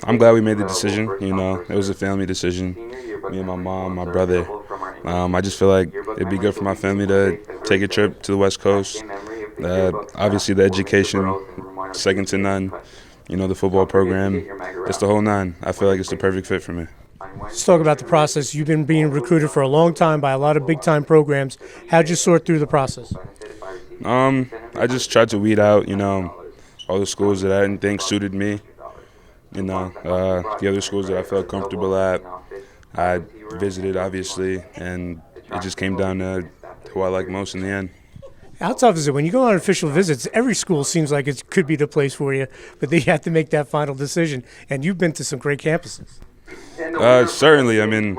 I'm glad we made the decision. It was a family decision. Me and my mom, my brother. I just feel like it'd be good for my family to take a trip to the West Coast. Obviously, the education, second to none. The football program, just the whole nine. I feel like it's the perfect fit for me. Let's talk about the process. You've been being recruited for a long time by a lot of big-time programs. How'd you sort through the process? I just tried to weed out, all the schools that I didn't think suited me. The other schools that I felt comfortable at, I visited, obviously, and it just came down to who I like most in the end. How tough is it when you go on official visits? Every school seems like it could be the place for you, but then you have to make that final decision. And you've been to some great campuses. Certainly. The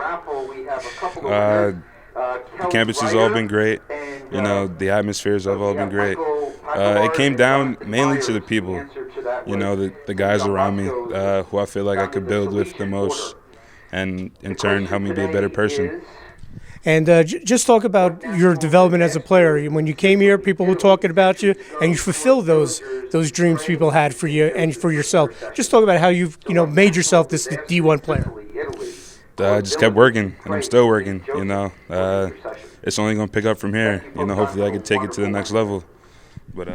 campus has all been great. The atmospheres have all been great. It came down mainly to the people, the guys around me who I feel like I could build with the most and in turn help me be a better person. And just talk about your development as a player. When you came here, people were talking about you, and you fulfilled those dreams people had for you and for yourself. Just talk about how you've made yourself this D1 player. I just kept working, and I'm still working. It's only going to pick up from here. Hopefully I can take it to the next level. But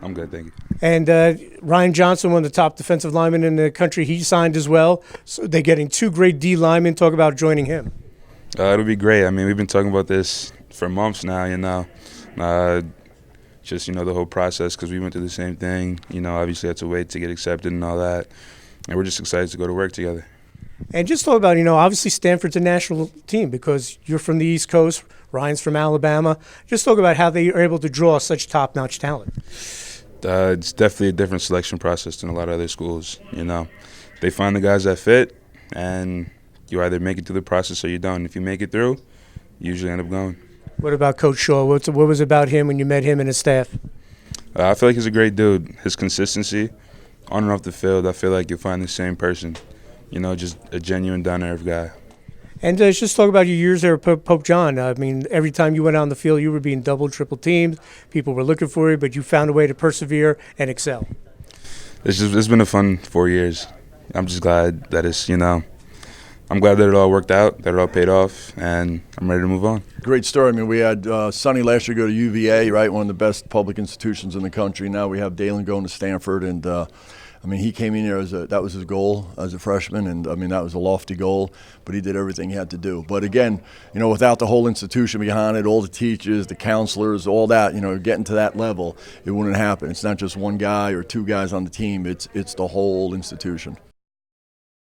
I'm good, thank you. And Ryan Johnson, one of the top defensive linemen in the country, he signed as well. So they're getting two great D linemen. Talk about joining him. It'll be great. We've been talking about this for months now, just, the whole process because we went through the same thing. Obviously had to wait to get accepted and all that. And we're just excited to go to work together. And just talk about, obviously Stanford's a national team because you're from the East Coast, Ryan's from Alabama. Just talk about how they are able to draw such top-notch talent. It's definitely a different selection process than a lot of other schools, They find the guys that fit, and you either make it through the process or you don't. If you make it through, you usually end up going. What about Coach Shaw? What was it about him when you met him and his staff? I feel like he's a great dude. His consistency, on and off the field, I feel like you'll find the same person. Just a genuine, down-to-earth guy. And just talk about your years there at Pope John. Every time you went out on the field, you were being double, triple teamed. People were looking for you, but you found a way to persevere and excel. It's been a fun 4 years. I'm just glad that I'm glad that it all worked out, that it all paid off, and I'm ready to move on. Great story. We had Sonny last year go to UVA, right, one of the best public institutions in the country. Now we have Dayln going to Stanford, and he came in here that was his goal as a freshman, and that was a lofty goal, but he did everything he had to do. But again, without the whole institution behind it, all the teachers, the counselors, all that, getting to that level, it wouldn't happen. It's not just one guy or two guys on the team. It's the whole institution.